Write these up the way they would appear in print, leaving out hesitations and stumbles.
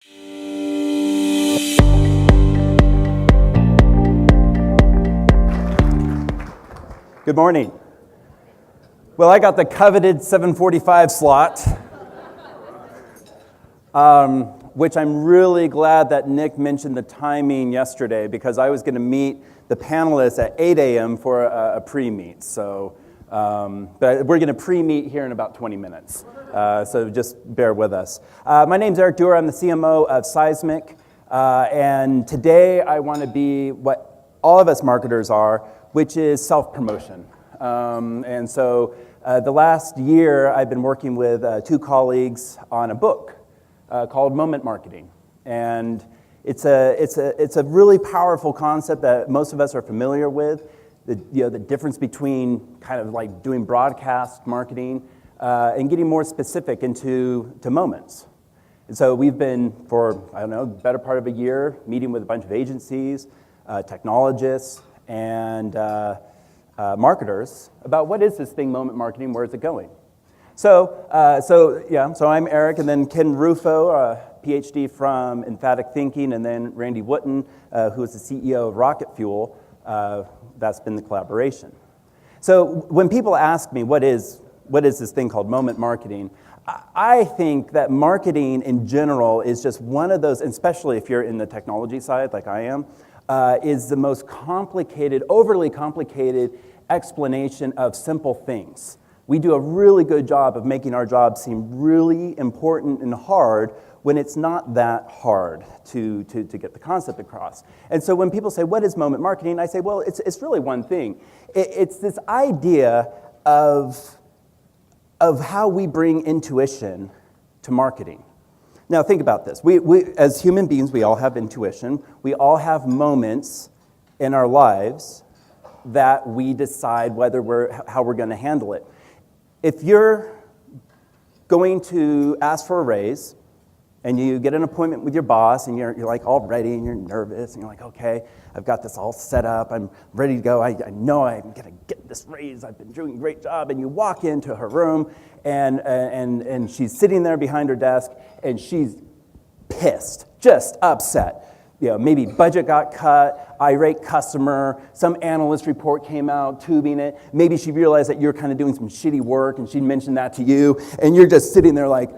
Good morning. Well, I got the coveted 7:45 slot, which I'm really glad that Nick mentioned the timing yesterday, because I was going to meet the panelists at 8 a.m. for a pre-meet. So, but we're going to pre-meet here in about 20 minutes. So just bear with us. My name's Duerr. I'm the CMO of Sizmek. And today I want to be what all of us marketers are, which is self-promotion. And so the last year I've been working with two colleagues on a book called Moment Marketing. And it's a really powerful concept that most of us are familiar with, the difference between kind of like doing broadcast marketing and getting more specific into moments. And so we've been, for, I don't know, better part of a year, meeting with a bunch of agencies, technologists, and marketers about what is this thing, moment marketing, where is it going? So I'm Eric, and then Ken Rufo, a PhD from Emphatic Thinking, and then Randy Wooten, who is the CEO of Rocket Fuel. That's been the collaboration. So when people ask me what is this thing called moment marketing, I think that marketing in general is just one of those, especially if you're in the technology side like I am, is the most complicated, overly complicated explanation of simple things. We do a really good job of making our job seem really important and hard when it's not that hard to get the concept across. And so when people say, what is moment marketing? I say, well, it's really one thing. It's this idea of how we bring intuition to marketing. Now think about this. We as human beings, we all have intuition. We all have moments in our lives that we decide how we're going to handle it. If you're going to ask for a raise and you get an appointment with your boss and you're like all ready and you're nervous and you're like, okay, I've got this all set up, I'm ready to go, I know I'm going to get this raise, I've been doing a great job, and you walk into her room and she's sitting there behind her desk and she's pissed, just upset. Maybe budget got cut, irate customer, some analyst report came out, tubing it. Maybe she realized that you're kind of doing some shitty work and she mentioned that to you, and you're just sitting there like,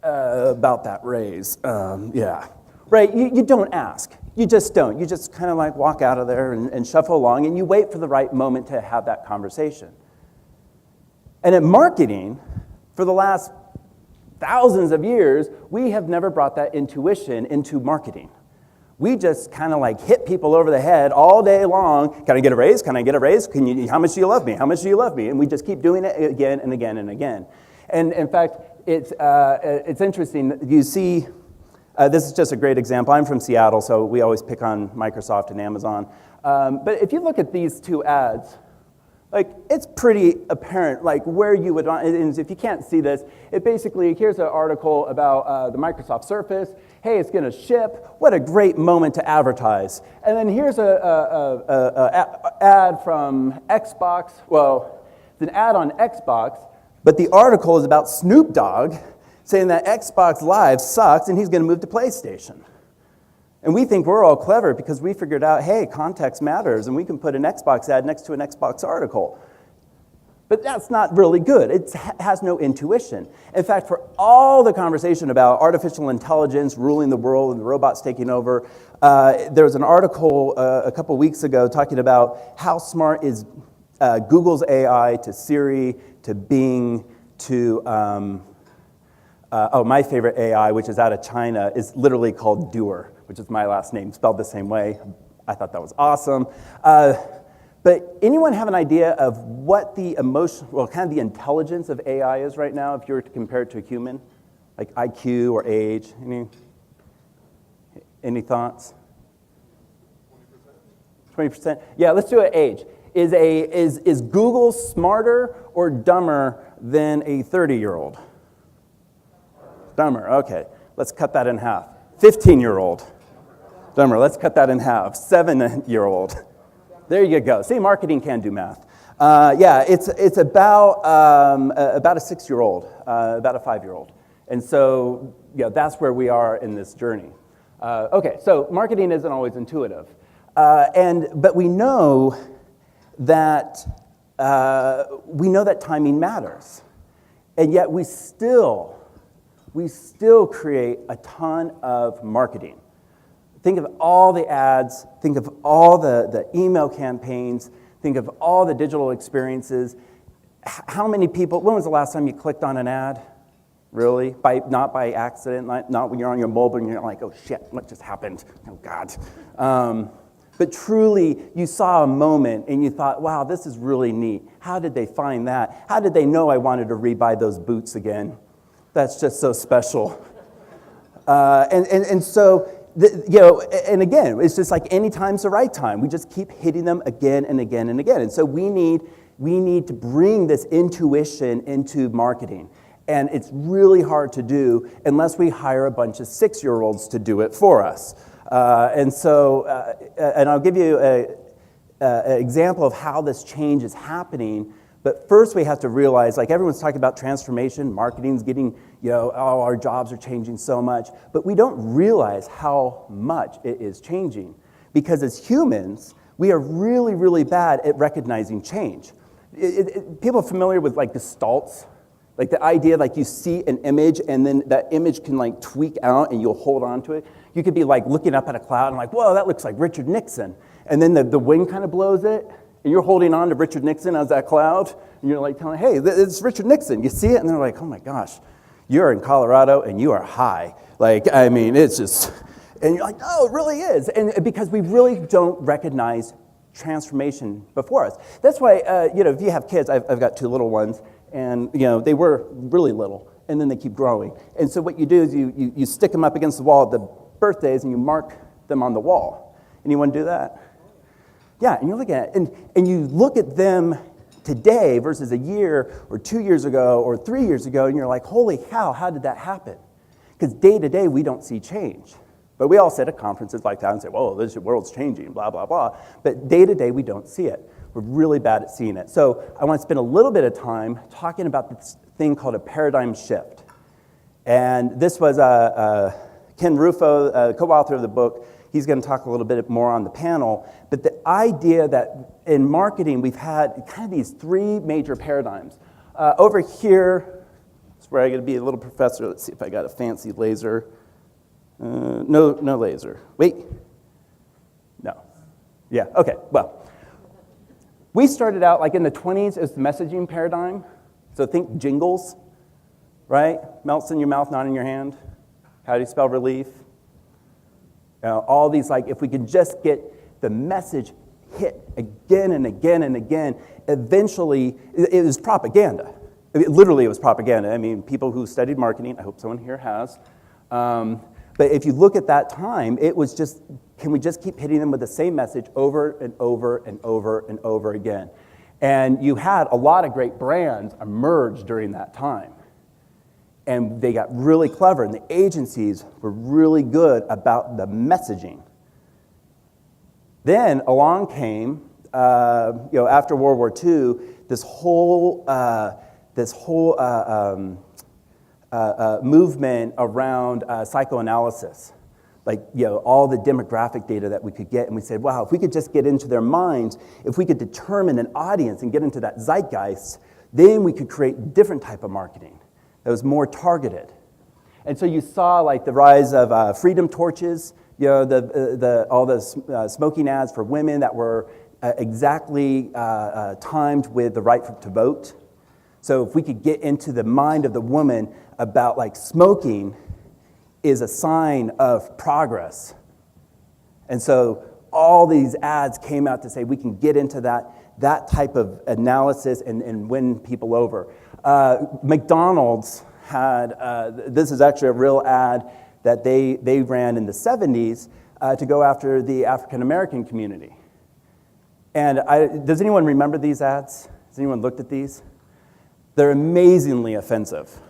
about that raise, yeah. Right, you don't ask. You just don't. You just kind of like walk out of there and shuffle along, and you wait for the right moment to have that conversation. And in marketing, for the last thousands of years, we have never brought that intuition into marketing. We just kind of like hit people over the head all day long. Can I get a raise? Can I get a raise? How much do you love me? How much do you love me? And we just keep doing it again and again and again. And in fact, it's interesting. You see, this is just a great example. I'm from Seattle, so we always pick on Microsoft and Amazon. But if you look at these two ads, like, it's pretty apparent, like, where you would, and if you can't see this, it basically, here's an article about the Microsoft Surface. Hey, it's going to ship. What a great moment to advertise. And then here's a ad from Xbox. Well, it's an ad on Xbox, but the article is about Snoop Dogg saying that Xbox Live sucks and he's going to move to PlayStation. And we think we're all clever because we figured out, hey, context matters, and we can put an Xbox ad next to an Xbox article. But that's not really good. It has no intuition. In fact, for all the conversation about artificial intelligence ruling the world and the robots taking over, there was an article a couple weeks ago talking about how smart is Google's AI to Siri, to Bing, to my favorite AI, which is out of China, is literally called Duerr, which is my last name, spelled the same way. I thought that was awesome. But anyone have an idea of what the kind of the intelligence of AI is right now if you were to compare it to a human? Like IQ or age? Any thoughts? 20%? Yeah, let's do it age. Is Google smarter or dumber than a 30-year-old? Dumber, okay. Let's cut that in half. 15-year-old. Dumber, let's cut that in half. 7-year-old. There you go. See, marketing can do math. It's about a 6-year-old, about a 5-year-old. And so, that's where we are in this journey. Okay, so marketing isn't always intuitive. But we know that timing matters. And yet we still create a ton of marketing. Think of all the ads, think of all the email campaigns, think of all the digital experiences. How many people, when was the last time you clicked on an ad? Really? Not by accident, not when you're on your mobile and you're like, oh shit, what just happened? Oh God. But truly, you saw a moment and you thought, wow, this is really neat. How did they find that? How did they know I wanted to rebuy those boots again? That's just so special. And so, and again, it's just like any time's the right time. We just keep hitting them again and again and again. And so we need to bring this intuition into marketing. And it's really hard to do unless we hire a bunch of 6-year-olds to do it for us. And I'll give you an example of how this change is happening. But first we have to realize, like everyone's talking about transformation, marketing's getting, our jobs are changing so much. But we don't realize how much it is changing. Because as humans, we are really, really bad at recognizing change. People are familiar with like gestalts? Like the idea, like you see an image and then that image can like tweak out and you'll hold on to it. You could be like looking up at a cloud and like, whoa, that looks like Richard Nixon. And then the wind kind of blows it and you're holding on to Richard Nixon as that cloud. And you're like telling, hey, it's Richard Nixon. You see it? And they're like, oh my gosh, you're in Colorado and you are high. Like, I mean, it's just, and you're like, no, it really is. And because we really don't recognize transformation before us. That's why, if you have kids, I've got 2 little ones. And, they were really little, and then they keep growing. And so what you do is you stick them up against the wall at the birthdays, and you mark them on the wall. Anyone do that? Yeah, and you're looking at it, and you look at them today versus a year or 2 years ago or 3 years ago, and you're like, holy cow, how did that happen? Because day to day, we don't see change. But we all sit at conferences like that and say, whoa, this world's changing, blah, blah, blah. But day to day, we don't see it. We're really bad at seeing it. So I want to spend a little bit of time talking about this thing called a paradigm shift. And this was Ken Rufo, co-author of the book. He's going to talk a little bit more on the panel. But the idea that in marketing, we've had kind of these 3 major paradigms. Over here, that's where I'm going to be a little professor. Let's see if I got a fancy laser. No laser. Wait. No. Yeah, okay, well. We started out like in the 20s as the messaging paradigm. So think jingles, right? Melts in your mouth, not in your hand. How do you spell relief? All these, like, if we could just get the message hit again and again and again, eventually, it was propaganda. Literally, it was propaganda. I mean, people who studied marketing, I hope someone here has. But if you look at that time, it was just, can we just keep hitting them with the same message over and over and over and over again? And you had a lot of great brands emerge during that time. And they got really clever, and the agencies were really good about the messaging. Then along came, after World War II, this whole movement around psychoanalysis, like all the demographic data that we could get, and we said, wow, if we could just get into their minds, if we could determine an audience and get into that zeitgeist, then we could create different type of marketing that was more targeted. And so you saw like the rise of freedom torches, all the smoking ads for women that were exactly timed with the right to vote. So if we could get into the mind of the woman about like smoking is a sign of progress. And so all these ads came out to say we can get into that type of analysis and win people over. McDonald's had, this is actually a real ad that they ran in the 70s to go after the African-American community. And does anyone remember these ads? Has anyone looked at these? They're amazingly offensive.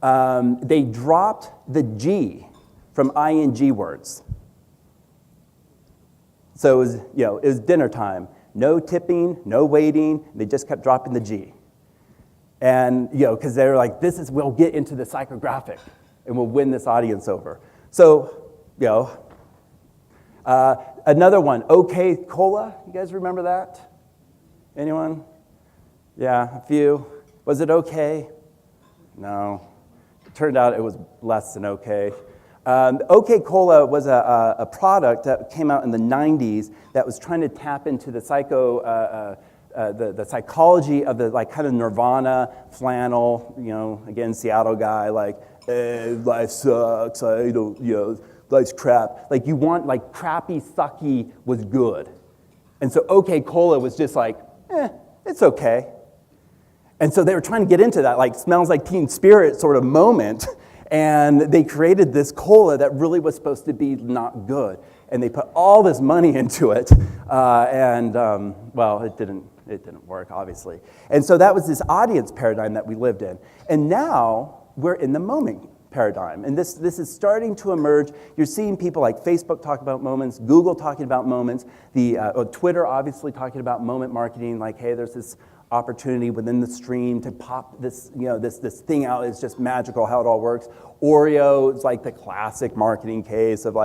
They dropped the G from ing words. So it was dinner time. No tipping, no waiting. They just kept dropping the G. And, because they're like, we'll get into the psychographic and we'll win this audience over. So, another one, OK Cola. You guys remember that? Anyone? Yeah, a few. Was it okay? No. It turned out it was less than okay. OK Cola was a product that came out in the 90s that was trying to tap into the the psychology of the kind of Nirvana flannel, again, Seattle guy, like, hey, life sucks, I don't, life's crap. Like, you want, crappy, sucky was good. And so OK Cola was just like, it's okay. And so they were trying to get into that, smells like Teen Spirit sort of moment. And they created this cola that really was supposed to be not good. And they put all this money into it. Well, it didn't work, obviously. And so that was this audience paradigm that we lived in. And now we're in the moment paradigm. And this is starting to emerge. You're seeing people like Facebook talk about moments, Google talking about moments, Twitter obviously talking about moment marketing, like, hey, there's this opportunity within the stream to pop this, this thing out. It's just magical how it all works. Oreo is like the classic marketing case of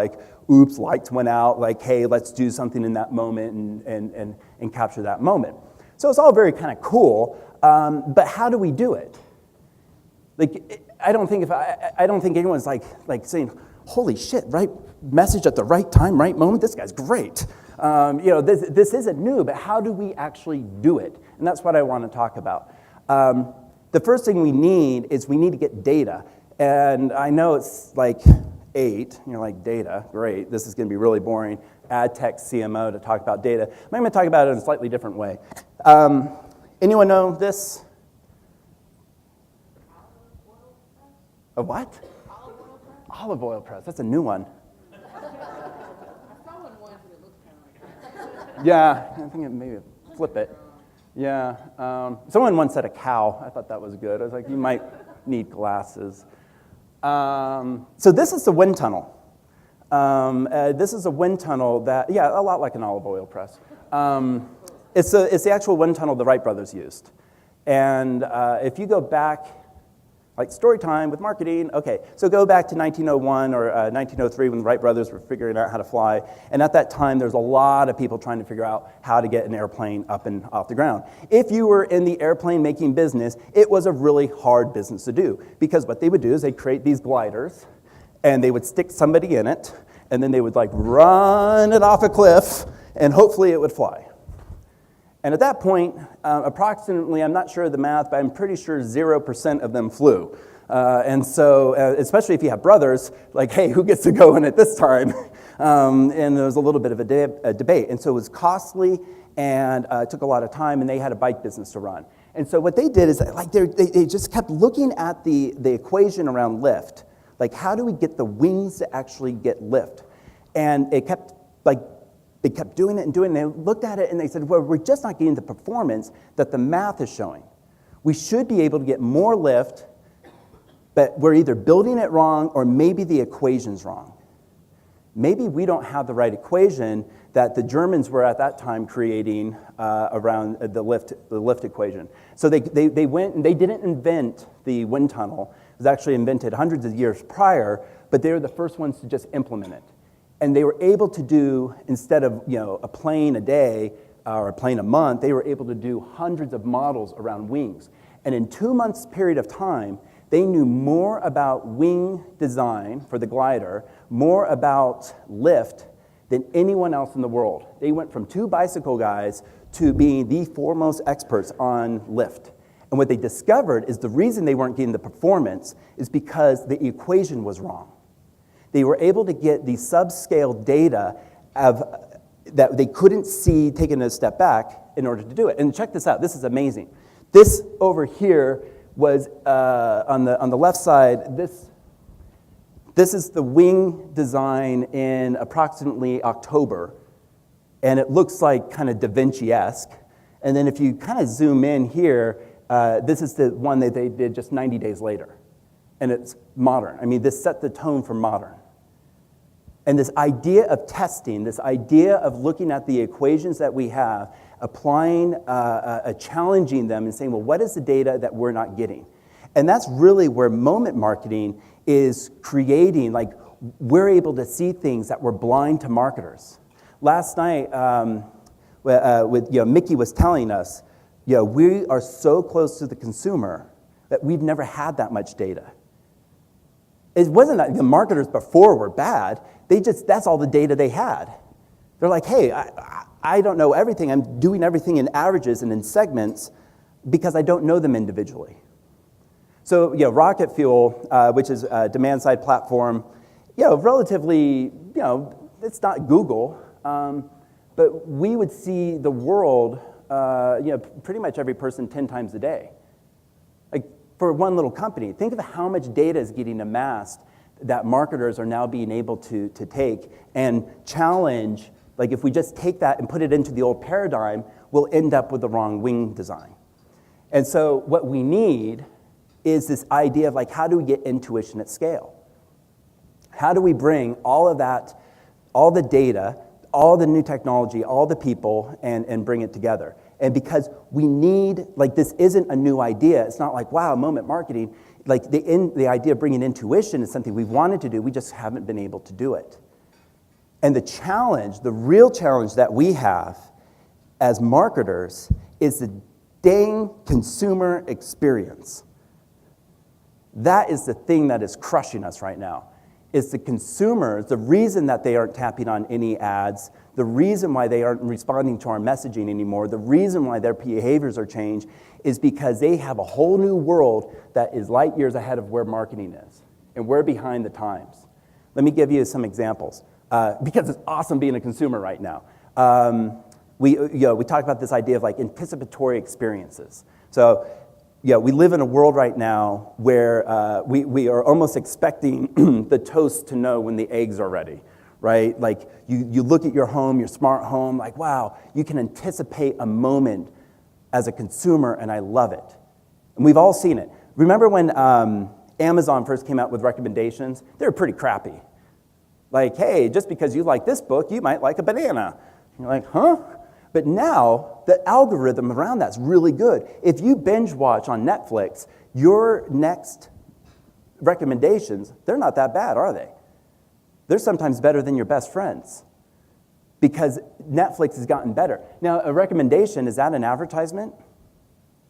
oops, lights went out, hey, let's do something in that moment and capture that moment. So it's all very kind of cool, but how do we do it? I don't think anyone's saying, holy shit, right message at the right time, right moment, this guy's great. This isn't new, but how do we actually do it? And that's what I want to talk about. The first thing we need is we need to get data. And I know it's 8, and you're like, data, great, this is going to be really boring. Ad tech CMO to talk about data. I'm going to talk about it in a slightly different way. Anyone know this? A what? Olive oil press. That's a new one. Yeah, I think maybe flip it. Yeah, someone once said a cow. I thought that was good. I was like, you might need glasses. So this is the wind tunnel. This is a wind tunnel that, a lot like an olive oil press. It's the actual wind tunnel the Wright brothers used. And if you go back, story time with marketing, okay, so go back to 1901 or 1903 when the Wright brothers were figuring out how to fly. And at that time, there's a lot of people trying to figure out how to get an airplane up and off the ground. If you were in the airplane making business, it was a really hard business to do. Because what they would do is they'd create these gliders, and they would stick somebody in it, and then they would run it off a cliff, and hopefully it would fly. And at that point, approximately, I'm not sure of the math, but I'm pretty sure 0% of them flew. And so, especially if you have brothers, hey, who gets to go in at this time? And there was a little bit of a debate. And so it was costly, and it took a lot of time, and they had a bike business to run. And so what they did is, they just kept looking at the equation around lift. How do we get the wings to actually get lift? And it kept, they kept doing it and doing it, and they looked at it and they said, well, we're just not getting the performance that the math is showing. We should be able to get more lift, but we're either building it wrong or maybe the equation's wrong. Maybe we don't have the right equation that the Germans were at that time creating around the lift equation. So they went and they didn't invent the wind tunnel. It was actually invented hundreds of years prior, but they were the first ones to just implement it. And they were able to do, instead of a plane a day or a plane a month, they were able to do hundreds of models around wings. And in 2 months' period of time, they knew more about wing design for the glider, more about lift than anyone else in the world. They went from 2 bicycle guys to being the foremost experts on lift. And what they discovered is the reason they weren't getting the performance is because the equation was wrong. They were able to get the subscale data that they couldn't see taking a step back in order to do it. And check this out. This is amazing. This over here was on the left side. This is the wing design in approximately October, and it looks like kind of Da Vinci-esque. And then if you kind of zoom in here, this is the one that they did just 90 days later. And it's modern. I mean, this set the tone for modern. And this idea of testing, this idea of looking at the equations that we have applying, challenging them and saying, well, what is the data that we're not getting? And that's really where moment marketing is creating, like, we're able to see things that were blind to marketers. Last night, Mickey was telling us, we are so close to the consumer that we've never had that much data. It wasn't that the marketers before were bad. That's all the data they had. They're like, hey, I don't know everything. I'm doing everything in averages and in segments because I don't know them individually. So, Rocket Fuel, which is a demand-side platform, relatively, it's not Google, but we would see the world, pretty much every person 10 times a day. Like, for one little company, think of how much data is getting amassed that marketers are now being able to take and challenge. Like, if we just take that and put it into the old paradigm, we'll end up with the wrong wing design. And so what we need is this idea of, like, how do we get intuition at scale? How do we bring all of that, all the data, all the new technology, all the people, and bring it together? And because we need, like, this isn't a new idea. It's not like, wow, moment marketing. Like, the idea of bringing intuition is something we've wanted to do. We just haven't been able to do it. And the challenge, the real challenge that we have as marketers is the dang consumer experience. That is the thing that is crushing us right now. It's the consumers, the reason that they aren't tapping on any ads, the reason why they aren't responding to our messaging anymore, the reason why their behaviors are changed is because they have a whole new world that is light years ahead of where marketing is. And we're behind the times. Let me give you some examples, because it's awesome being a consumer right now. We talk about this idea of, like, anticipatory experiences. So, we live in a world right now where we are almost expecting the toast to know when the eggs are ready, right? Like, you look at your home, your smart home, like, wow, you can anticipate a moment as a consumer, and I love it. And we've all seen it. Remember when Amazon first came out with recommendations? They were pretty crappy. Like, hey, just because you like this book, you might like a banana. You're like, huh? But now, the algorithm around that's really good. If you binge watch on Netflix, your next recommendations, they're not that bad, are they? They're sometimes better than your best friends because Netflix has gotten better. Now, a recommendation, is that an advertisement?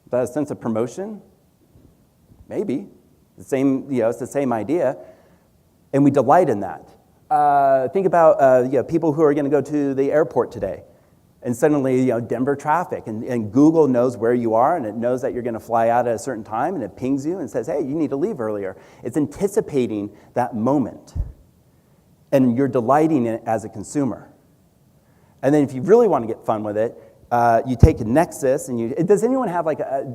Is that a sense of promotion? Maybe. It's the same idea. And we delight in that. Think about people who are going to go to the airport today. And suddenly, Denver traffic, and Google knows where you are, and it knows that you're going to fly out at a certain time, and it pings you and says, hey, you need to leave earlier. It's anticipating that moment, and you're delighting in it as a consumer. And then if you really want to get fun with it, you take a Nexus, and does anyone have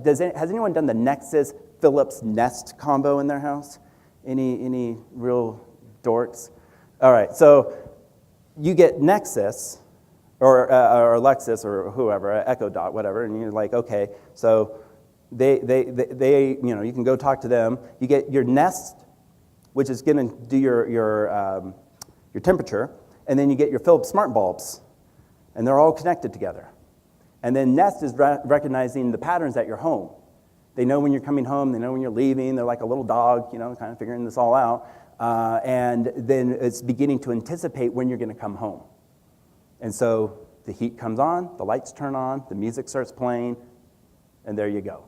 has anyone done the Nexus Philips Nest combo in their house? Any real dorks? All right, so you get Nexus, or Lexus, or whoever, Echo Dot, whatever, and you're like, okay, so they you can go talk to them. You get your Nest, which is going to do your temperature, and then you get your Philips smart bulbs, and they're all connected together. And then Nest is recognizing the patterns at your home. They know when you're coming home, they know when you're leaving. They're like a little dog, kind of figuring this all out. And then it's beginning to anticipate when you're going to come home. And so the heat comes on, the lights turn on, the music starts playing, and there you go.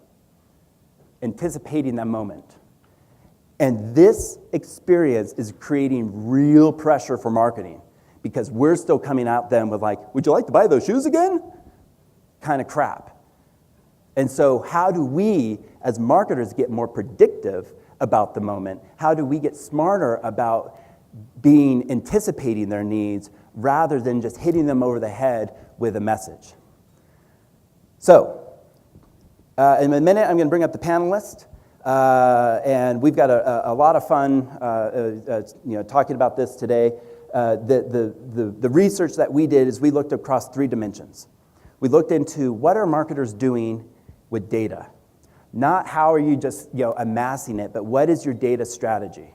Anticipating that moment. And this experience is creating real pressure for marketing because we're still coming at them with, like, would you like to buy those shoes again? Kind of crap. And so how do we, as marketers, get more predictive about the moment? How do we get smarter about anticipating their needs rather than just hitting them over the head with a message? So, in a minute, I'm going to bring up the panelists, and we've got a lot of fun, talking about this today. The research that we did is we looked across 3 dimensions. We looked into what are marketers doing with data, not how are you just amassing it, but what is your data strategy?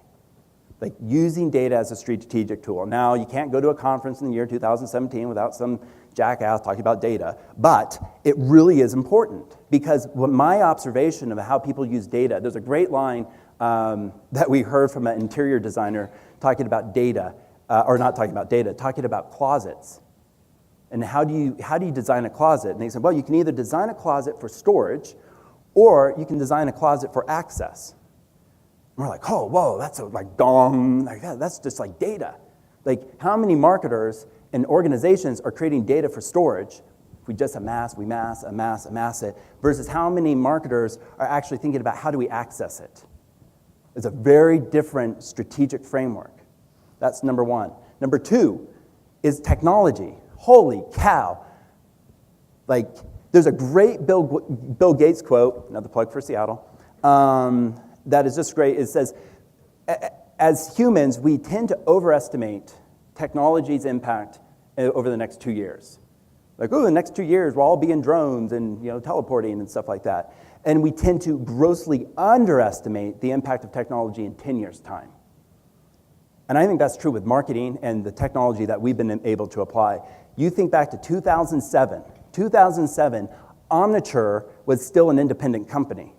Like using data as a strategic tool. Now, you can't go to a conference in the year 2017 without some jackass talking about data, but it really is important because what my observation of how people use data, there's a great line that we heard from an interior designer talking about data, or not talking about data, talking about closets. And how do you design a closet? And they said, well, you can either design a closet for storage, or you can design a closet for access. And we're like, oh, whoa, that's like dong, like that's just like data. Like how many marketers and organizations are creating data for storage? We just amass it, versus how many marketers are actually thinking about how do we access it? It's a very different strategic framework. That's number one. Number two is technology. Holy cow. Like, there's a great Bill Gates quote, another plug for Seattle, that is just great. It says, as humans, we tend to overestimate technology's impact over the next 2 years. Like, oh, the next 2 years, we'll all be in drones and teleporting and stuff like that. And we tend to grossly underestimate the impact of technology in 10 years' time. And I think that's true with marketing and the technology that we've been able to apply. You think back to 2007. 2007, Omniture was still an independent company.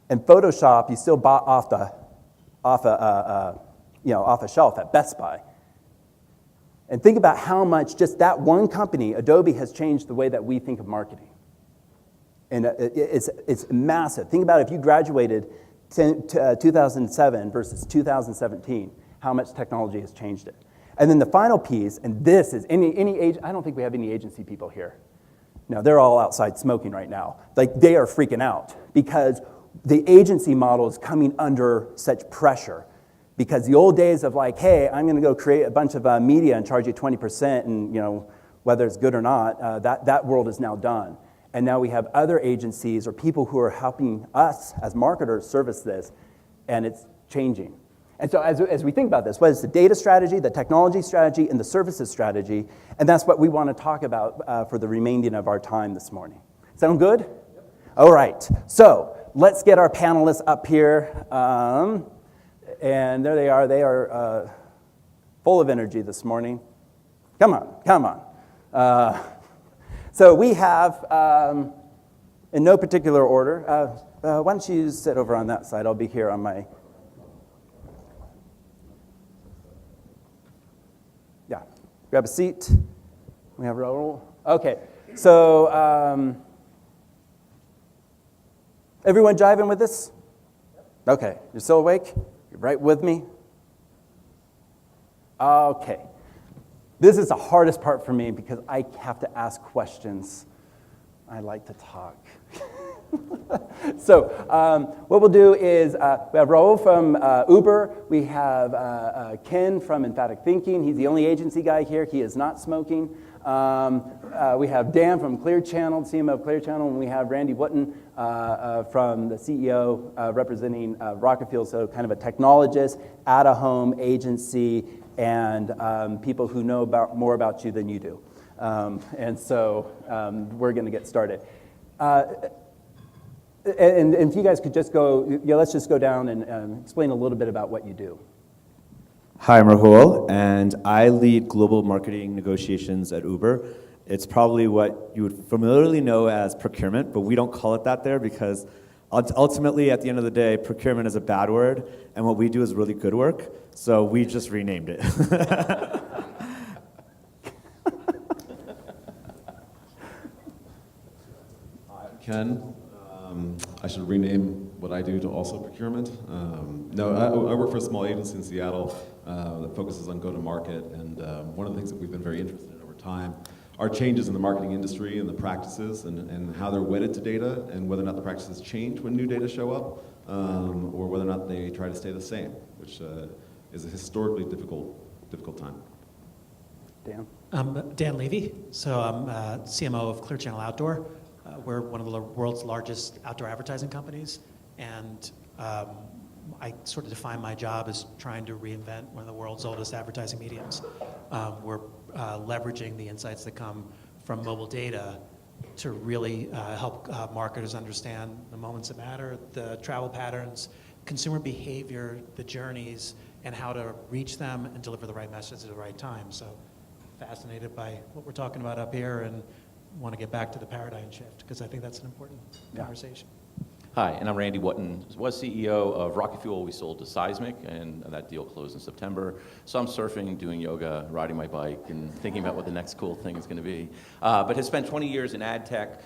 And Photoshop, you still bought off a shelf at Best Buy. And think about how much just that one company, Adobe, has changed the way that we think of marketing. And it's massive. Think about if you graduated 2007 versus 2017, how much technology has changed it. And then the final piece, and this is I don't think we have any agency people here. No, they're all outside smoking right now. Like, they are freaking out because the agency model is coming under such pressure. Because the old days of like, hey, I'm going to go create a bunch of media and charge you 20%, and whether it's good or not, that world is now done. And now we have other agencies or people who are helping us as marketers service this, and it's changing. And so as we think about this, what is the data strategy, the technology strategy, and the services strategy? And that's what we want to talk about for the remaining of our time this morning. Sound good? Yep. All right. So let's get our panelists up here. And there they are. They are full of energy this morning. Come on. So we have, in no particular order, why don't you sit over on that side? I'll be here on my... Yeah, grab a seat. We have Raul. Okay, so everyone jiving with this? Okay, you're still awake? You're right with me? Okay. This is the hardest part for me because I have to ask questions. I like to talk. So what we'll do is we have Raul from Uber. We have Ken from Emphatic Thinking. He's the only agency guy here. He is not smoking. We have Dan from Clear Channel, CMO of Clear Channel, and we have Randy Wooten from the CEO representing Rockefeller, so kind of a technologist, at-a-home agency, and people who know more about you than you do. And so we're going to get started. And if you guys could just go, let's just go down and explain a little bit about what you do. Hi, I'm Rahul, and I lead global marketing negotiations at Uber. It's probably what you would familiarly know as procurement, but we don't call it that there because ultimately, at the end of the day, procurement is a bad word, and what we do is really good work, so we just renamed it. I'm Ken. I should rename what I do to also procurement. I work for a small agency in Seattle that focuses on go-to-market, and one of the things that we've been very interested in over time are changes in the marketing industry and the practices and how they're wedded to data and whether or not the practices change when new data show up or whether or not they try to stay the same, which is a historically difficult time. Dan? I'm Dan Levy, so I'm CMO of Clear Channel Outdoor. We're one of the world's largest outdoor advertising companies, and I sort of define my job as trying to reinvent one of the world's oldest advertising mediums. We're leveraging the insights that come from mobile data to really help marketers understand the moments that matter, the travel patterns, consumer behavior, the journeys, and how to reach them and deliver the right message at the right time. So fascinated by what we're talking about up here and want to get back to the paradigm shift, because I think that's an important conversation. Hi, and I'm Randy Wotton, was CEO of Rocket Fuel. We sold to Sizmek, and that deal closed in September. So I'm surfing, doing yoga, riding my bike, and thinking about what the next cool thing is going to be. But have spent 20 years in ad tech,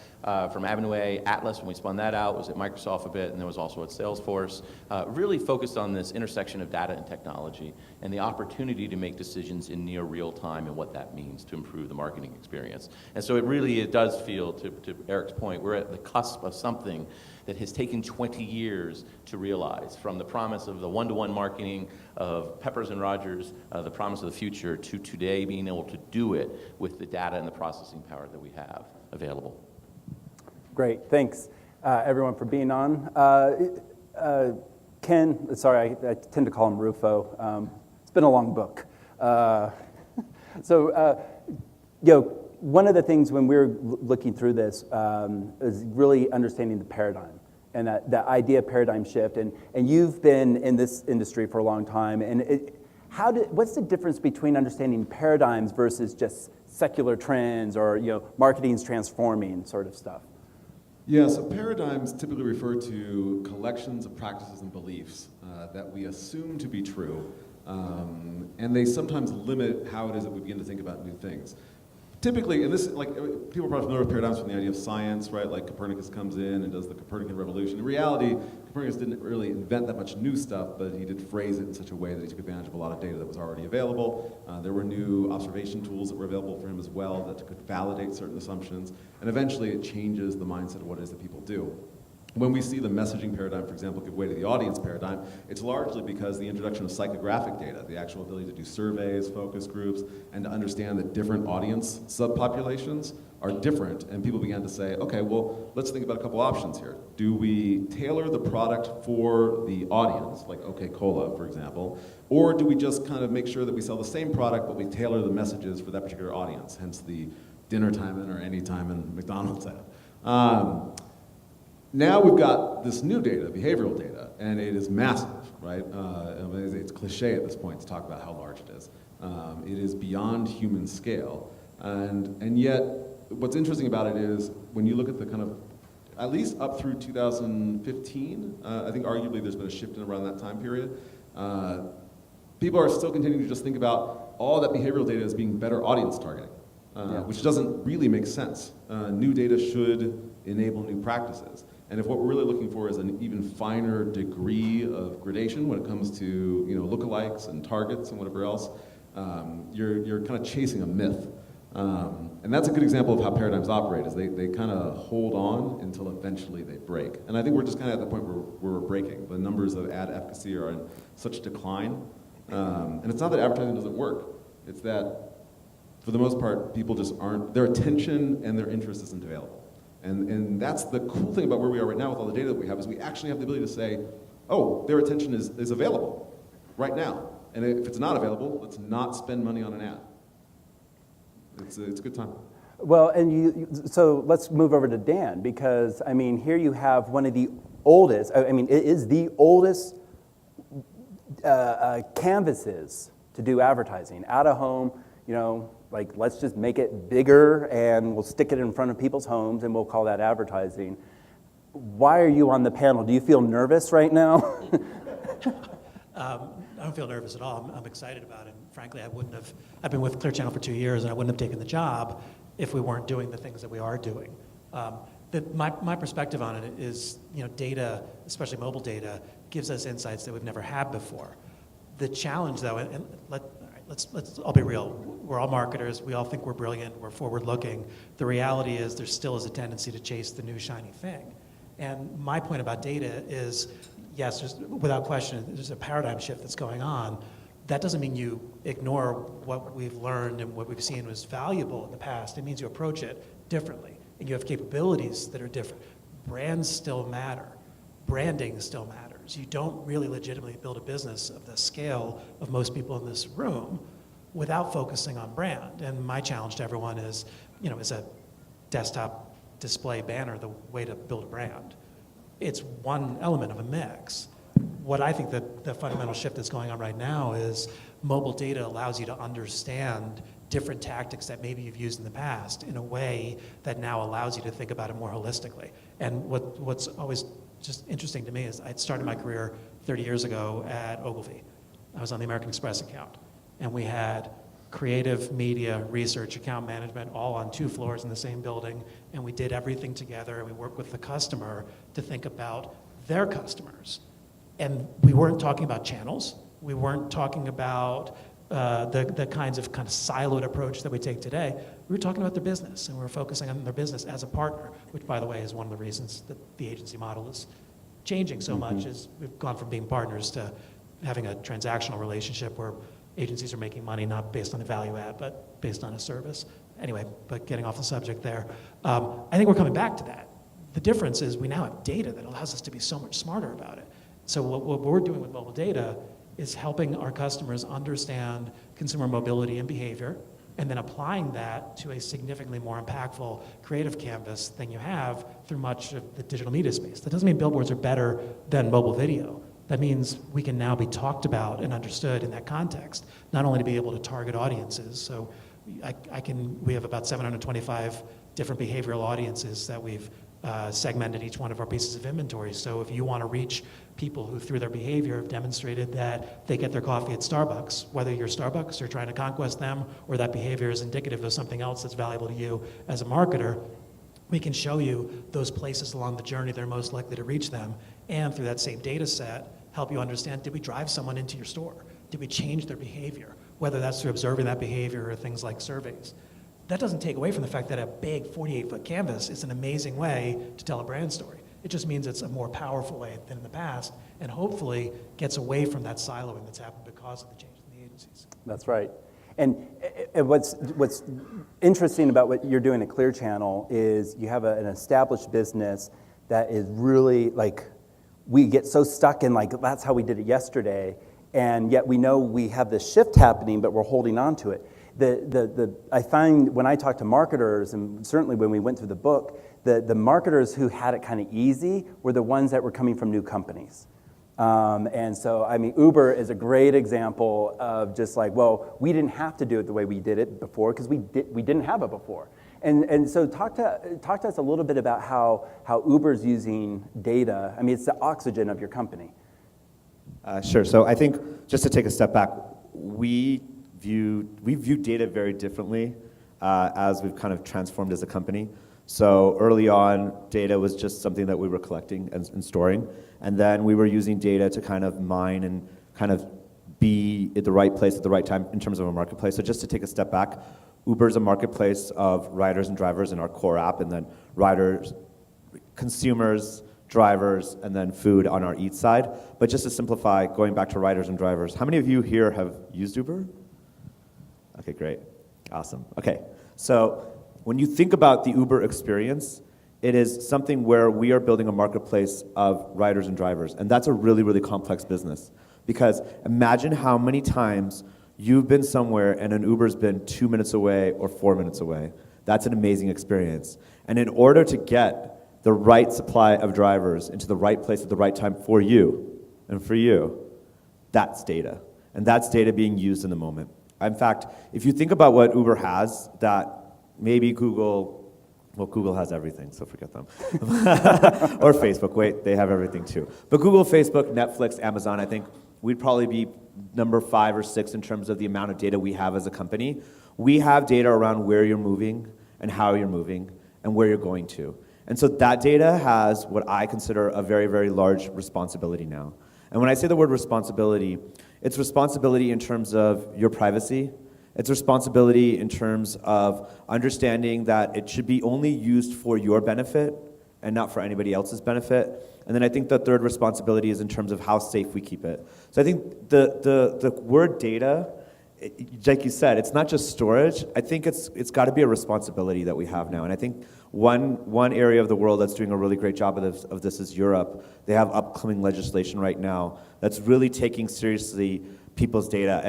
from Avenue Atlas when we spun that out, was at Microsoft a bit, and then was also at Salesforce. Really focused on this intersection of data and technology and the opportunity to make decisions in near real time and what that means to improve the marketing experience. And so it does feel, to Eric's point, we're at the cusp of something that has taken 20 years to realize, from the promise of the one-to-one marketing of Peppers and Rogers, the promise of the future, to today being able to do it with the data and the processing power that we have available. Great, thanks everyone for being on. Ken, sorry, I tend to call him Rufo. It's been a long book. One of the things when we were looking through this is really understanding the paradigm and that idea of paradigm shift. And you've been in this industry for a long time. And what's the difference between understanding paradigms versus just secular trends or marketing's transforming sort of stuff? Yeah, so paradigms typically refer to collections of practices and beliefs that we assume to be true. And they sometimes limit how it is that we begin to think about new things. Typically, and this, like, people are probably familiar with paradigms from the idea of science, right? Like Copernicus comes in and does the Copernican revolution. In reality, Copernicus didn't really invent that much new stuff, but he did phrase it in such a way that he took advantage of a lot of data that was already available. There were new observation tools that were available for him as well that could validate certain assumptions. And eventually, it changes the mindset of what it is that people do. When we see the messaging paradigm, for example, give way to the audience paradigm, it's largely because the introduction of psychographic data, the actual ability to do surveys, focus groups, and to understand that different audience subpopulations are different, and people began to say, okay, well, let's think about a couple options here. Do we tailor the product for the audience, like OK-Cola, for example, or do we just kind of make sure that we sell the same product, but we tailor the messages for that particular audience, hence the dinner time in or any time in McDonald's ad? Now we've got this new data, behavioral data, and it is massive, right? It's cliche at this point to talk about how large it is. It is beyond human scale. And yet, what's interesting about it is when you look at the kind of, at least up through 2015, I think arguably there's been a shift in around that time period. People are still continuing to just think about all that behavioral data as being better audience targeting, which doesn't really make sense. New data should enable new practices. And if what we're really looking for is an even finer degree of gradation when it comes to lookalikes and targets and whatever else, you're kind of chasing a myth. And that's a good example of how paradigms operate, is they kind of hold on until eventually they break. And I think we're just kind of at the point where we're breaking. The numbers of ad efficacy are in such decline. And it's not that advertising doesn't work. It's that, for the most part, people just aren't, their attention and their interest isn't available. And that's the cool thing about where we are right now with all the data that we have, is we actually have the ability to say, oh, their attention is available right now. And if it's not available, let's not spend money on an ad. It's a good time. Well, and so let's move over to Dan, because, I mean, here you have one of the oldest, I mean, it is the oldest canvases to do advertising. Out of home, like, let's just make it bigger and we'll stick it in front of people's homes and we'll call that advertising. Why are you on the panel? Do you feel nervous right now? I don't feel nervous at all. I'm excited about it. And frankly, I've been with Clear Channel for 2 years, and I wouldn't have taken the job if we weren't doing the things that we are doing. My perspective on it is, data, especially mobile data, gives us insights that we've never had before. The challenge, though, and let's all be real. We're all marketers. We all think we're brilliant. We're forward-looking. The reality is there still is a tendency to chase the new shiny thing. And my point about data is, yes, without question, there's a paradigm shift that's going on. That doesn't mean you ignore what we've learned and what we've seen was valuable in the past. It means you approach it differently, and you have capabilities that are different. Brands still matter. Branding still matters. You don't really legitimately build a business of the scale of most people in this room without focusing on brand. And my challenge to everyone is, is a desktop display banner the way to build a brand? It's one element of a mix. What I think that the fundamental shift that's going on right now is mobile data allows you to understand different tactics that maybe you've used in the past in a way that now allows you to think about it more holistically. And what's always just interesting to me is I started my career 30 years ago at Ogilvy. I was on the American Express account, and we had creative, media, research, account management, all on 2 floors in the same building, and we did everything together, and we worked with the customer to think about their customers. And we weren't talking about channels. We weren't talking about the kind of siloed approach that we take today. We were talking about their business, and we were focusing on their business as a partner, which, by the way, is one of the reasons that the agency model is changing so much, is we've gone from being partners to having a transactional relationship where agencies are making money not based on the value add, but based on a service. Anyway, but getting off the subject there, I think we're coming back to that. The difference is we now have data that allows us to be so much smarter about it. So what we're doing with mobile data is helping our customers understand consumer mobility and behavior, and then applying that to a significantly more impactful creative canvas than you have through much of the digital media space. That doesn't mean billboards are better than mobile video. That means we can now be talked about and understood in that context, not only to be able to target audiences. So we have about 725 different behavioral audiences that we've segmented each one of our pieces of inventory. So if you want to reach people who, through their behavior, have demonstrated that they get their coffee at Starbucks, whether you're Starbucks or trying to conquest them, or that behavior is indicative of something else that's valuable to you as a marketer, we can show you those places along the journey that are most likely to reach them. And through that same data set, help you understand, did we drive someone into your store? Did we change their behavior? Whether that's through observing that behavior or things like surveys. That doesn't take away from the fact that a big 48-foot canvas is an amazing way to tell a brand story. It just means it's a more powerful way than in the past, and hopefully gets away from that siloing that's happened because of the change in the agencies. That's right. And what's interesting about what you're doing at Clear Channel is you have an established business that is really we get so stuck in that's how we did it yesterday, and yet we know we have this shift happening, but we're holding on to it. I find when I talk to marketers, and certainly when we went through the book, the marketers who had it kind of easy were the ones that were coming from new companies. And so, Uber is a great example of just we didn't have to do it the way we did it before because we didn't have it before. And so talk to us a little bit about how Uber's using data. It's the oxygen of your company. Sure. So I think just to take a step back, we view data very differently as we've kind of transformed as a company. So early on, data was just something that we were collecting and storing, and then we were using data to kind of mine and kind of be at the right place at the right time in terms of a marketplace. So just to take a step back, Uber is a marketplace of riders and drivers in our core app, and then riders, consumers, drivers, and then food on our Eat side. But just to simplify, going back to riders and drivers, how many of you here have used Uber? Okay, great. Awesome. Okay, so when you think about the Uber experience, it is something where we are building a marketplace of riders and drivers, and that's a really, really complex business. Because imagine how many times you've been somewhere and an Uber's been 2 minutes away or 4 minutes away. That's an amazing experience. And in order to get the right supply of drivers into the right place at the right time for you and for you, that's data. And that's data being used in the moment. In fact, if you think about what Uber has that maybe Google has everything, so forget them. Or Facebook, wait, they have everything too. But Google, Facebook, Netflix, Amazon, I think we'd probably be number 5 or 6 in terms of the amount of data we have as a company. We have data around where you're moving and how you're moving and where you're going to. And so that data has what I consider a very, very large responsibility now. And when I say the word responsibility, it's responsibility in terms of your privacy. It's responsibility in terms of understanding that it should be only used for your benefit and not for anybody else's benefit. And then I think the third responsibility is in terms of how safe we keep it. So I think the word data, like you said, it's not just storage. I think it's got to be a responsibility that we have now. And I think one area of the world that's doing a really great job of this is Europe. They have upcoming legislation right now that's really taking seriously people's data.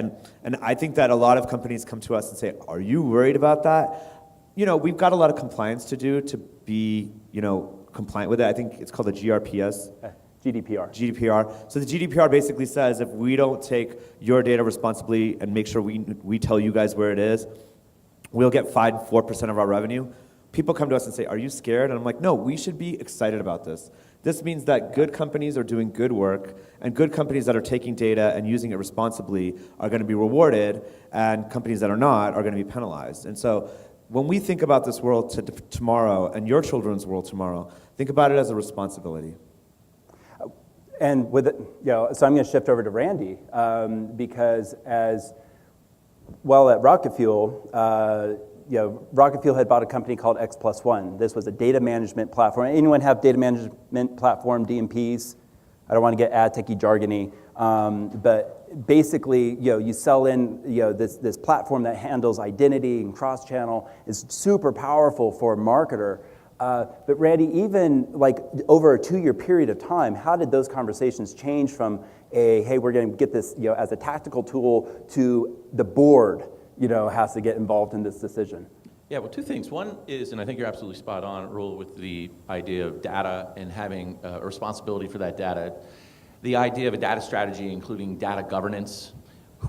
And I think that a lot of companies come to us and say, are you worried about that? We've got a lot of compliance to do to be, compliant with it. I think it's called the GDPR. So the GDPR basically says if we don't take your data responsibly and make sure we tell you guys where it is, we'll get 4% of our revenue. People come to us and say, are you scared? And I'm like, no, we should be excited about this. This means that good companies are doing good work, and good companies that are taking data and using it responsibly are going to be rewarded, and companies that are not are going to be penalized. And so when we think about this world tomorrow and your children's world tomorrow, think about it as a responsibility. And with it, so I'm going to shift over to Randy, because as well at Rocket Fuel, Rocket Fuel had bought a company called X+1. This was a data management platform. Anyone have data management platform, DMPs? I don't want to get ad techy jargony, but basically, you sell in, this platform that handles identity and cross-channel is super powerful for a marketer. But Randy, even like over a 2-year period of time, how did those conversations change from hey, we're going to get this, as a tactical tool to the board, has to get involved in this decision? Yeah, well, two things. One is, and I think you're absolutely spot on, Rahul, with the idea of data and having a responsibility for that data. The idea of a data strategy, including data governance,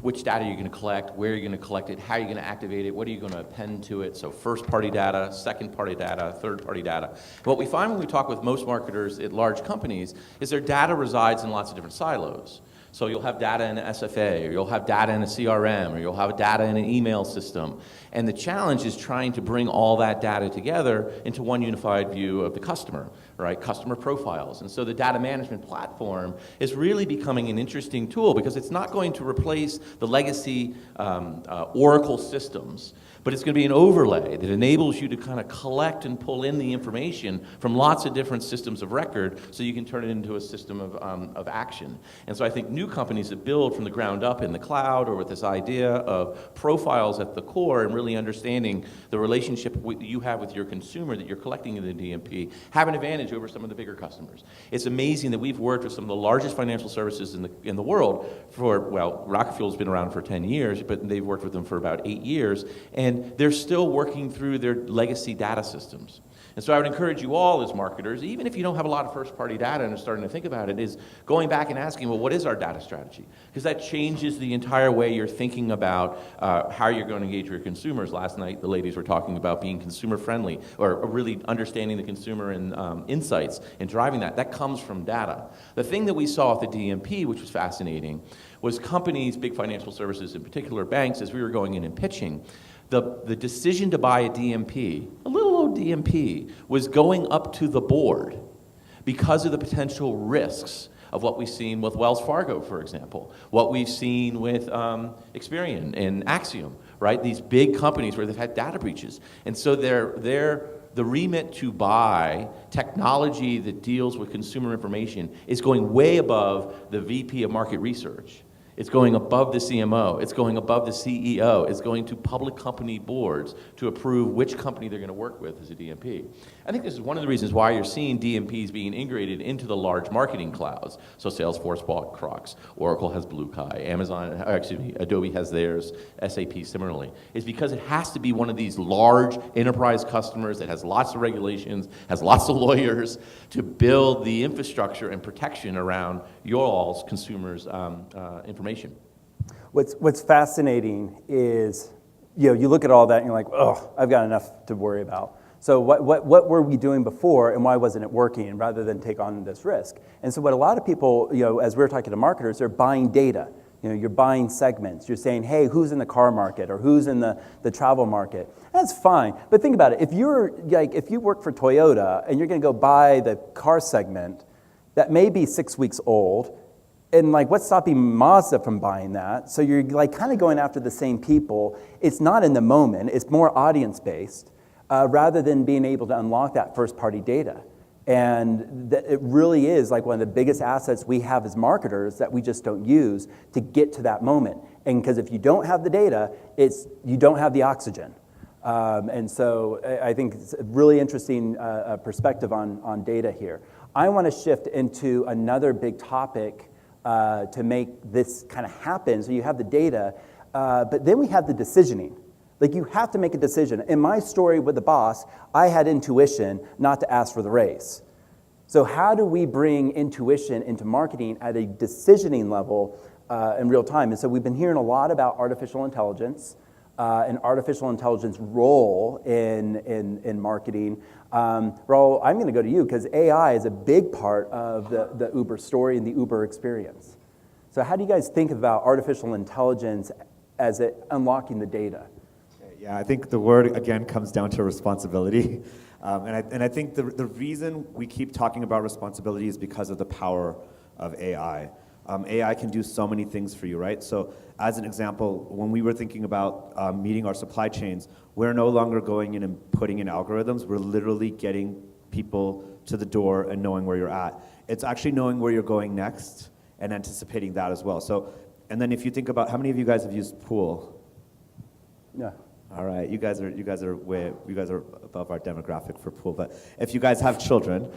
which data you're going to collect, where you're going to collect it, how you're going to activate it, what are you going to append to it, so first-party data, second-party data, third-party data. What we find when we talk with most marketers at large companies is their data resides in lots of different silos. So you'll have data in an SFA, or you'll have data in a CRM, or you'll have data in an email system. And the challenge is trying to bring all that data together into one unified view of the customer, right? Customer profiles. And so the data management platform is really becoming an interesting tool because it's not going to replace the legacy Oracle systems, but it's going to be an overlay that enables you to kind of collect and pull in the information from lots of different systems of record so you can turn it into a system of action. And so I think new companies that build from the ground up in the cloud or with this idea of profiles at the core and really understanding the relationship you have with your consumer that you're collecting in the DMP have an advantage over some of the bigger customers. It's amazing that we've worked with some of the largest financial services in the world for, well, Rocket Fuel's been around for 10 years, but they've worked with them for about 8 years, and they're still working through their legacy data systems. And so I would encourage you all as marketers, even if you don't have a lot of first-party data and are starting to think about it, is going back and asking, well, what is our data strategy? Because that changes the entire way you're thinking about how you're going to engage your consumers. Last night, the ladies were talking about being consumer-friendly, or really understanding the consumer and insights and driving that. That comes from data. The thing that we saw at the DMP, which was fascinating, was companies, big financial services, in particular banks, as we were going in and pitching, the decision to buy a DMP, a little old DMP, was going up to the board because of the potential risks of what we've seen with Wells Fargo, for example, what we've seen with Experian and Axiom, right? These big companies where they've had data breaches. And so the remit to buy technology that deals with consumer information is going way above the VP of market research. It's going above the CMO. It's going above the CEO. It's going to public company boards to approve which company they're going to work with as a DMP. I think this is one of the reasons why you're seeing DMPs being integrated into the large marketing clouds. So Salesforce bought Crocs, Oracle has BlueKai, Adobe has theirs, SAP similarly. It's because it has to be one of these large enterprise customers that has lots of regulations, has lots of lawyers to build the infrastructure and protection around your all's consumers' information. What's fascinating is, you look at all that and you're like, oh, I've got enough to worry about. So what were we doing before and why wasn't it working, rather than take on this risk? And so what a lot of people, as we're talking to marketers, they're buying data. You're buying segments. You're saying, hey, who's in the car market or who's in the travel market? That's fine. But think about it. If you work for Toyota and you're going to go buy the car segment, that may be 6 weeks old. And what's stopping Mazda from buying that? So you're kind of going after the same people. It's not in the moment. It's more audience-based, rather than being able to unlock that first-party data. And it really is one of the biggest assets we have as marketers that we just don't use to get to that moment. And because if you don't have the data, you don't have the oxygen. And so I think it's a really interesting perspective on data here. I want to shift into another big topic to make this kind of happen. So you have the data, but then we have the decisioning. You have to make a decision. In my story with the boss, I had intuition not to ask for the raise. So how do we bring intuition into marketing at a decisioning level in real time? And so we've been hearing a lot about artificial intelligence. an artificial intelligence role in marketing. Raul, I'm going to go to you because AI is a big part of the Uber story and the Uber experience. So how do you guys think about artificial intelligence as it unlocking the data? Yeah, I think the word, again, comes down to responsibility. And I think the reason we keep talking about responsibility is because of the power of AI. AI can do so many things for you, right? So as an example, when we were thinking about meeting our supply chains, we're no longer going in and putting in algorithms. We're literally getting people to the door and knowing where you're at. It's actually knowing where you're going next and anticipating that as well. So, and then if you think about, how many of you guys have used Pool? Yeah. All right, you guys are above our demographic for Pool. But if you guys have children,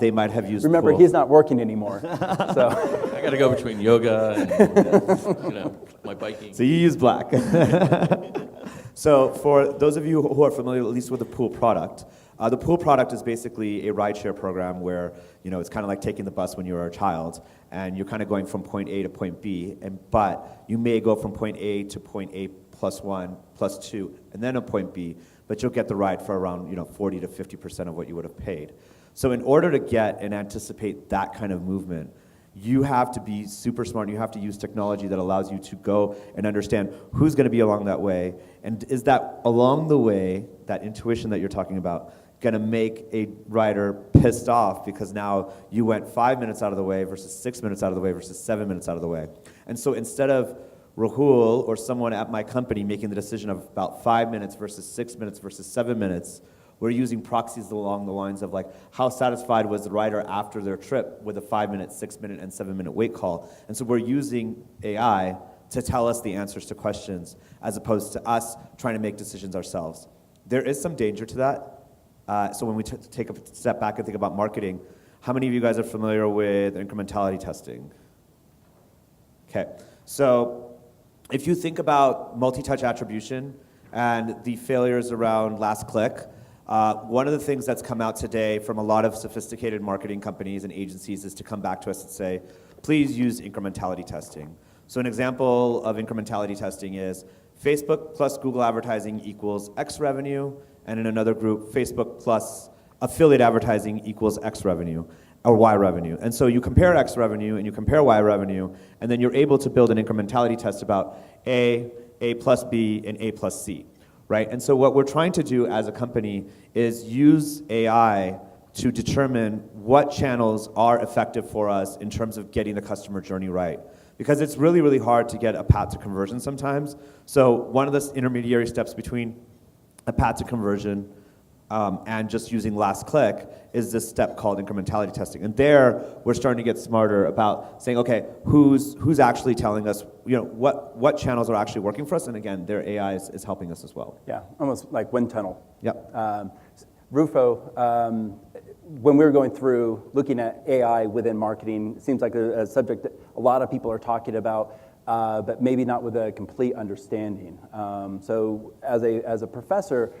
they might have used Remember, Pool. he's not working anymore. So I got to go between yoga and my biking. So you use Black. So for those of you who are familiar at least with the Pool product is basically a rideshare program where it's kind of like taking the bus when you were a child, and you're kind of going from point A to point B, but you may go from point A to point A +1, +2, and then a point B, but you'll get the ride for around 40 to 50% of what you would have paid. So in order to get and anticipate that kind of movement, you have to be super smart, and you have to use technology that allows you to go and understand who's going to be along that way, and is that along the way, that intuition that you're talking about, going to make a rider pissed off because now you went 5 minutes out of the way versus 6 minutes out of the way versus 7 minutes out of the way. And so instead of Rahul or someone at my company making the decision of about 5 minutes versus 6 minutes versus 7 minutes, we're using proxies along the lines of like, how satisfied was the rider after their trip with a 5 minute, 6 minute, and 7 minute wait call? And so we're using AI to tell us the answers to questions as opposed to us trying to make decisions ourselves. There is some danger to that. So when we take a step back and think about marketing, how many of you guys are familiar with incrementality testing? Okay, so if you think about multi-touch attribution and the failures around last click, one of the things that's come out today from a lot of sophisticated marketing companies and agencies is to come back to us and say, please use incrementality testing. So an example of incrementality testing is Facebook plus Google advertising equals X revenue, and in another group, Facebook plus affiliate advertising equals X revenue, or Y revenue. And so you compare X revenue and you compare Y revenue, and then you're able to build an incrementality test about A plus B, and A plus C, right? And so what we're trying to do as a company is use AI to determine what channels are effective for us in terms of getting the customer journey right. Because it's really, really hard to get a path to conversion sometimes. So one of the intermediary steps between a path to conversion and just using last click is this step called incrementality testing. And there, we're starting to get smarter about saying, okay, who's actually telling us, what channels are actually working for us? And again, their AI is helping us as well. yeah, almost like wind tunnel. Yep. Rufo, when we were going through looking at AI within marketing, it seems like a subject that a lot of people are talking about, but maybe not with a complete understanding. So as a professor,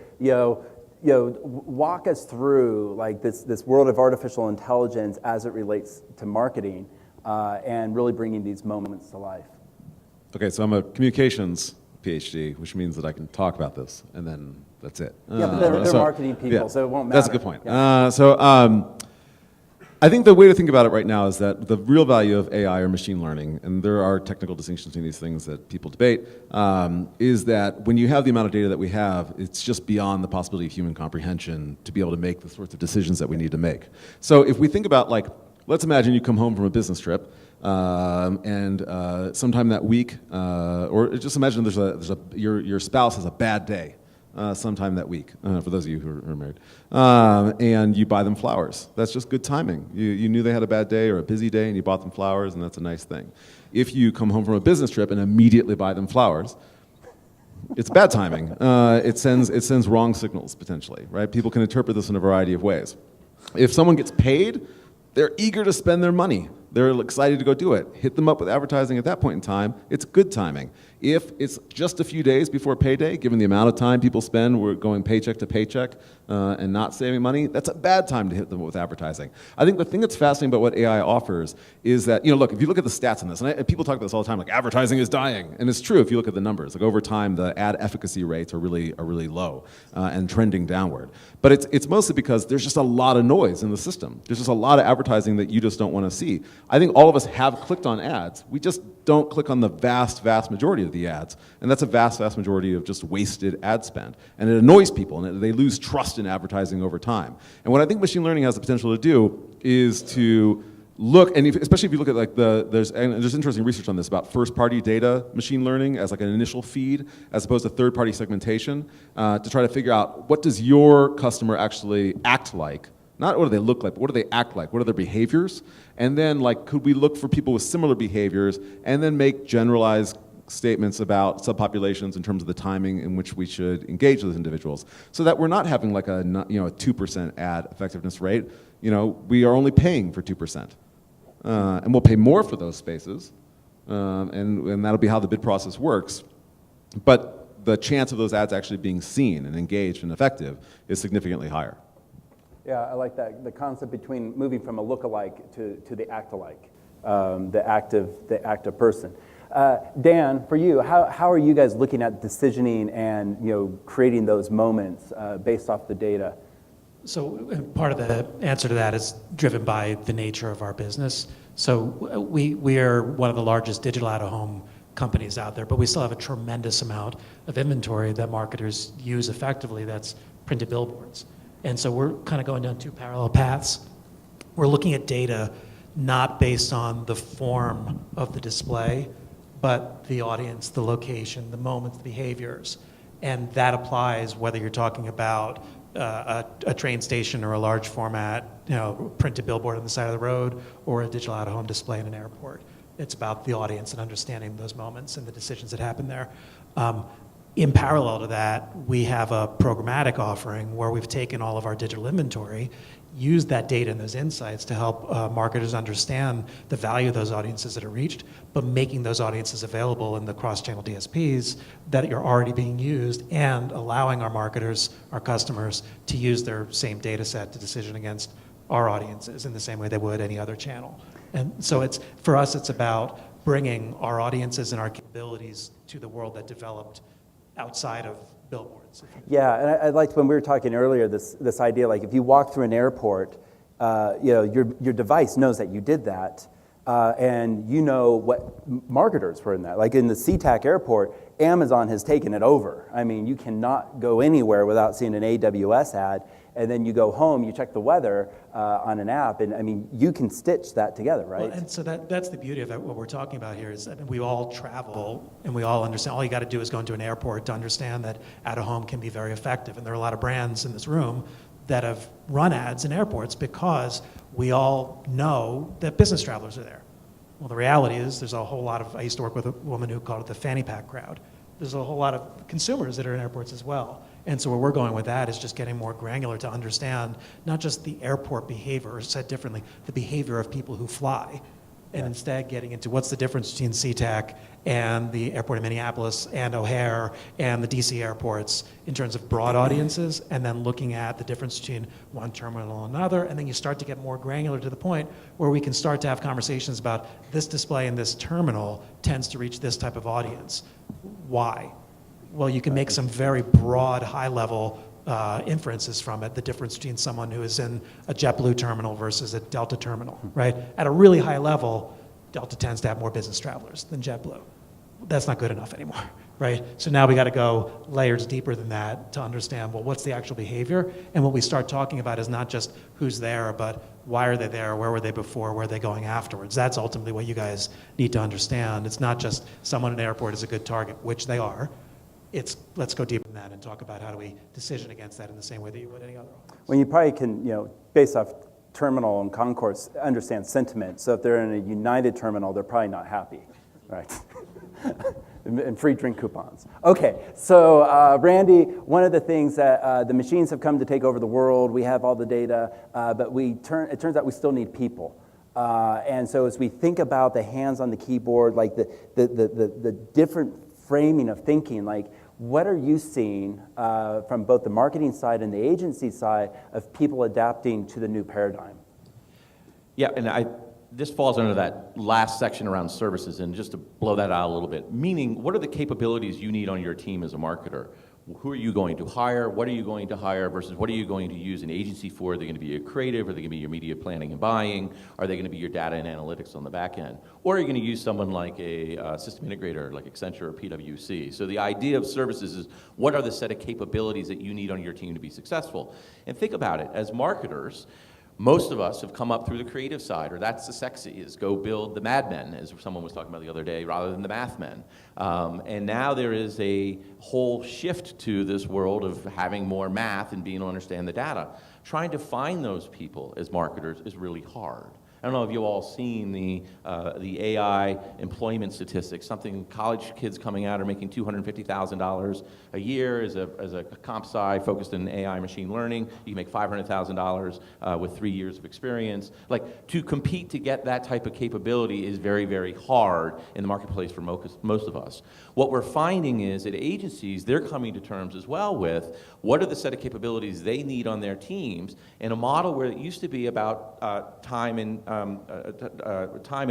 walk us through like this world of artificial intelligence as it relates to marketing, and really bringing these moments to life. Okay, so I'm a communications PhD, which means that I can talk about this, and then that's it. Yeah, but they're marketing people, so it won't matter. That's a good point. Yeah. I think the way to think about it right now is that the real value of AI or machine learning, and there are technical distinctions between these things that people debate, is that when you have the amount of data that we have, it's just beyond the possibility of human comprehension to be able to make the sorts of decisions that we need to make. So if we think about, like, let's imagine you come home from a business trip, and sometime that week, or just imagine your spouse has a bad day. Sometime that week, for those of you who are married. And you buy them flowers. That's just good timing. You knew they had a bad day or a busy day, and you bought them flowers, and that's a nice thing. If you come home from a business trip and immediately buy them flowers, it's bad timing. It sends wrong signals, potentially, right? People can interpret this in a variety of ways. If someone gets paid, they're eager to spend their money. they're excited to go do it. Hit them up with advertising at that point in time. It's good timing. If it's just a few days before payday, given the amount of time people spend, we're going paycheck to paycheck and not saving money, that's a bad time to hit them with advertising. I think the thing that's fascinating about what AI offers is that, look, if you look at the stats on this, and people talk about this all the time, like advertising is dying, and it's true if you look at the numbers. Like over time, the ad efficacy rates are really low and trending downward. But it's mostly because there's just a lot of noise in the system. There's just a lot of advertising that you just don't want to see. I think all of us have clicked on ads. We just don't click on the vast majority of the ads. And that's a vast majority of just wasted ad spend. And it annoys people, and they lose trust in advertising over time. And what I think machine learning has the potential to do is to look, and especially if you look at like there's interesting research on this about first-party data machine learning as like an initial feed, as opposed to third-party segmentation, to try to figure out what does your customer actually act like. Not what do they look like, but what do they act like? What are their behaviors? And then, like, could we look for people with similar behaviors and then make generalized statements about subpopulations in terms of the timing in which we should engage those individuals, so that we're not having like a 2% ad effectiveness rate. We are only paying for 2%, and we'll pay more for those spaces, and that'll be how the bid process works. But the chance of those ads actually being seen and engaged and effective is significantly higher. Yeah, I like that. The concept between moving from a look-alike to the act-alike, the active person. Dan, for you, how are you guys looking at decisioning and creating those moments based off the data? So part of the answer to that is driven by the nature of our business. So we are one of the largest digital out-of-home companies out there, but we still have a tremendous amount of inventory that marketers use effectively that's printed billboards. And so we're kind of going down two parallel paths. We're looking at data not based on the form of the display, but the audience, the location, the moments, the behaviors. And that applies whether you're talking about a train station or a large format, printed billboard on the side of the road, or a digital out-of-home display in an airport. It's about the audience and understanding those moments and the decisions that happen there. In parallel to that, we have a programmatic offering where we've taken all of our digital inventory, used that data and those insights to help marketers understand the value of those audiences that are reached, but making those audiences available in the cross-channel DSPs that are already being used, and allowing our marketers, our customers, to use their same data set to decision against our audiences in the same way they would any other channel. And so for us, it's about bringing our audiences and our capabilities to the world that developed outside of billboards. Yeah, and I liked when we were talking earlier, this idea, like if you walk through an airport, your device knows that you did that, and you know what marketers were in that. Like in the SeaTac airport, Amazon has taken it over. I mean, you cannot go anywhere without seeing an AWS ad, and then you go home, you check the weather on an app, and I mean, you can stitch that together, right? Well, and so that's the beauty of it. What we're talking about here is, we all travel and we all understand. All you got to do is go into an airport to understand that out-of-home can be very effective. And there are a lot of brands in this room that have run ads in airports because we all know that business travelers are there. Well, the reality is there's a whole lot of, I used to work with a woman who called it the fanny pack crowd. There's a whole lot of consumers that are in airports as well. And so where we're going with that is just getting more granular to understand not just the airport behavior, or said differently, the behavior of people who fly, and instead getting into what's the difference between SeaTac and the airport in Minneapolis and O'Hare and the DC airports in terms of broad audiences, and then looking at the difference between one terminal and another, and then you start to get more granular to the point where we can start to have conversations about this display in this terminal tends to reach this type of audience. Why? Well, you can make some very broad, high-level inferences from it, the difference between someone who is in a JetBlue terminal versus a Delta terminal, right? At a really high level, Delta tends to have more business travelers than JetBlue. That's not good enough anymore, right? So now we got to go layers deeper than that to understand, well, what's the actual behavior? And what we start talking about is not just who's there, but why are they there? Where were they before? Where are they going afterwards? That's ultimately what you guys need to understand. It's not just someone in an airport is a good target, which they are. It's let's go deeper than that and talk about how do we decision against that in the same way that you would any other audience. When you probably can, based off terminal and concourse, understand sentiment. So if they're in a United terminal, they're probably not happy, right? And free drink coupons. Okay, so Randy, one of the things that the machines have come to take over the world, we have all the data, but it turns out we still need people. And so as we think about the hands on the keyboard, like the different framing of thinking, like what are you seeing from both the marketing side and the agency side of people adapting to the new paradigm? Yeah, and this falls under that last section around services, and just to blow that out a little bit, meaning what are the capabilities you need on your team as a marketer? Who are you going to hire? What are you going to hire versus what are you going to use an agency for? Are they going to be your creative? Are they going to be your media planning and buying? Are they going to be your data and analytics on the back end? Or are you going to use someone like a system integrator like Accenture or PwC? So the idea of services is what are the set of capabilities that you need on your team to be successful? And think about it, as marketers, most of us have come up through the creative side, or that's the sexy, is go build the Mad Men, as someone was talking about the other day, rather than the Math Men. And now there is a whole shift to this world of having more math and being able to understand the data. Trying to find those people as marketers is really hard. I don't know if you've all seen the AI employment statistics. Something college kids coming out are making $250,000 a year as a comp sci focused in AI machine learning. You can make $500,000 with 3 years of experience. Like, to compete to get that type of capability is very, very hard in the marketplace for most of us. What we're finding is that agencies, they're coming to terms as well with what are the set of capabilities they need on their teams in a model where it used to be about time and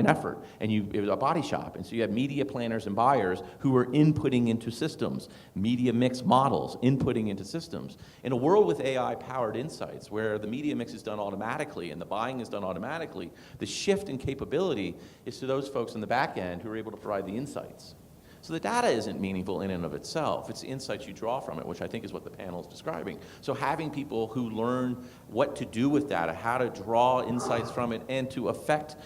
effort, and it was a body shop, and so you had media planners and buyers who were inputting into systems, media mix models, inputting into systems. In a world with AI-powered insights, where the media mix is done automatically and the buying is done automatically, the shift in capability is to those folks in the back end who are able to provide the insights. So the data isn't meaningful in and of itself. It's the insights you draw from it, which I think is what the panel is describing. So having people who learn what to do with data, how to draw insights from it, and to affect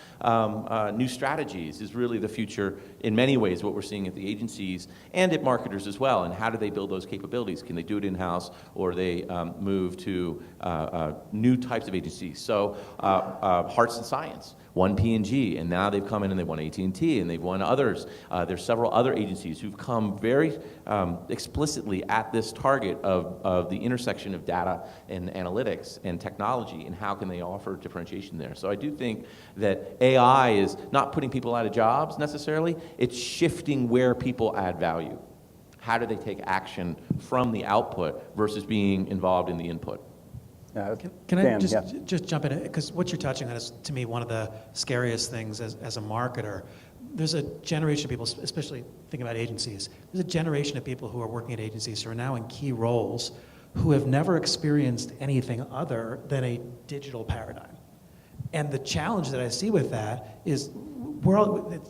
new strategies is really the future, in many ways, what we're seeing at the agencies and at marketers as well. And how do they build those capabilities? Can they do it in-house, or they move to new types of agencies? So Hearts and Science won P&G, and now they've come in and they've won AT&T, and they've won others. There's several other agencies who've come very explicitly at this target of the intersection of data and analytics and technology, and how can they offer differentiation there. So I do think that AI is not putting people out of jobs necessarily, it's shifting where people add value. How do they take action from the output versus being involved in the input? Can I just jump in? Because what you're touching on is, to me, one of the scariest things as a marketer. There's a generation of people, especially thinking about agencies, there's a generation of people who are working at agencies who are now in key roles who have never experienced anything other than a digital paradigm. And the challenge that I see with that is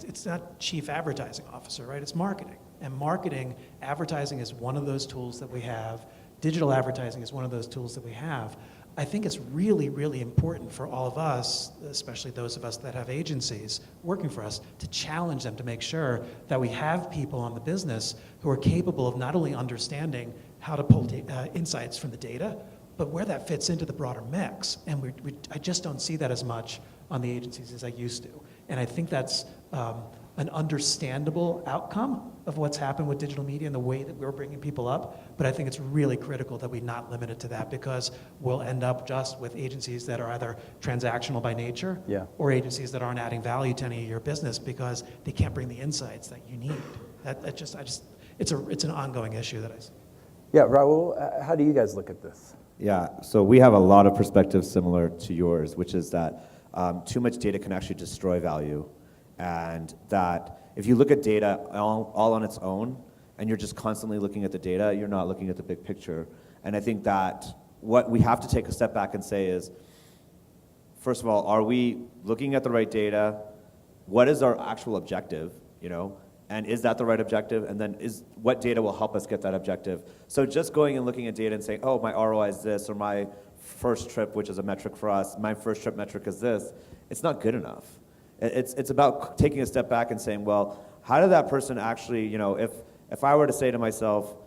it's not chief advertising officer, right? It's marketing. And marketing, advertising is one of those tools that we have. Digital advertising is one of those tools that we have. I think it's really, really important for all of us, especially those of us that have agencies working for us, to challenge them to make sure that we have people on the business who are capable of not only understanding how to pull insights from the data, but where that fits into the broader mix. And I just don't see that as much on the agencies as I used to. And I think that's an understandable outcome of what's happened with digital media and the way that we're bringing people up, but I think it's really critical that we not limit it to that, because we'll end up just with agencies that are either transactional by nature, or agencies that aren't adding value to any of your business because they can't bring the insights that you need. It's an ongoing issue that I see. Yeah, Raul, how do you guys look at this? Yeah, so we have a lot of perspectives similar to yours, which is that too much data can actually destroy value. And that if you look at data all on its own, and you're just constantly looking at the data, you're not looking at the big picture. And I think that what we have to take a step back and say is, first of all, are we looking at the right data? What is our actual objective, And is that the right objective? And then what data will help us get that objective? So just going and looking at data and saying, oh, my ROI is this, or my first trip, which is a metric for us, my first trip metric is this, it's not good enough. It's about taking a step back and saying, well, how did that person actually, if I were to say to myself,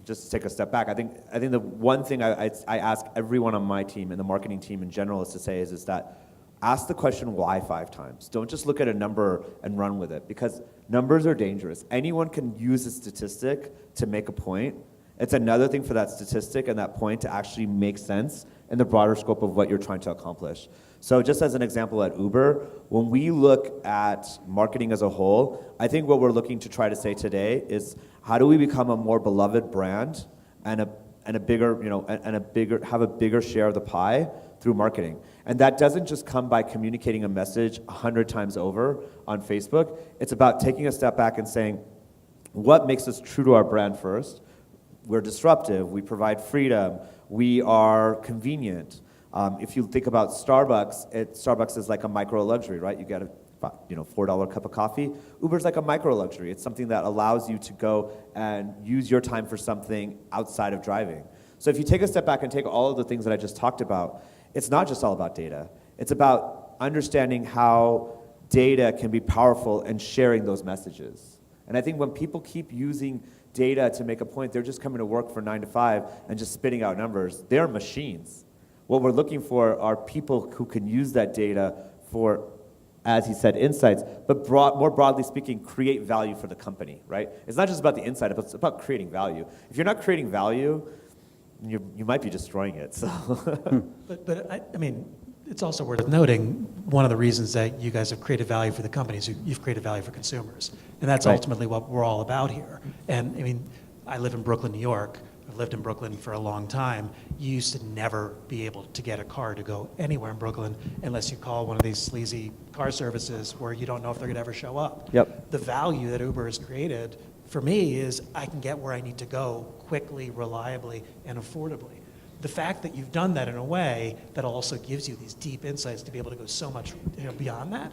just to take a step back, I think the one thing I ask everyone on my team and the marketing team in general is to say is that ask the question why 5 times. Don't just look at a number and run with it, because numbers are dangerous. Anyone can use a statistic to make a point. It's another thing for that statistic and that point to actually make sense in the broader scope of what you're trying to accomplish. So just as an example at Uber, when we look at marketing as a whole, I think what we're looking to try to say today is how do we become a more beloved brand and a bigger, have a bigger share of the pie through marketing. And that doesn't just come by communicating a message 100 times over on Facebook. It's about taking a step back and saying, what makes us true to our brand first? We're disruptive, we provide freedom, we are convenient. If you think about Starbucks, Starbucks is like a micro luxury, right? You get a $4 cup of coffee. Uber's like a micro luxury. It's something that allows you to go and use your time for something outside of driving. So if you take a step back and take all of the things that I just talked about, it's not just all about data. It's about understanding how data can be powerful and sharing those messages. And I think when people keep using data to make a point, they're just coming to work for 9 to 5 and just spitting out numbers. They're machines. What we're looking for are people who can use that data for, as he said, insights, but more broadly speaking, create value for the company, right? It's not just about the insight, it's about creating value. If you're not creating value, you might be destroying it. So. But I mean, it's also worth noting, one of the reasons that you guys have created value for the companies, you've created value for consumers. And that's ultimately what we're all about here. And I mean, I live in Brooklyn, New York. I've lived in Brooklyn for a long time. You used to never be able to get a car to go anywhere in Brooklyn unless you call one of these sleazy car services where you don't know if they're gonna ever show up. Yep. The value that Uber has created for me is I can get where I need to go quickly, reliably, and affordably. The fact that you've done that in a way that also gives you these deep insights to be able to go so much beyond that,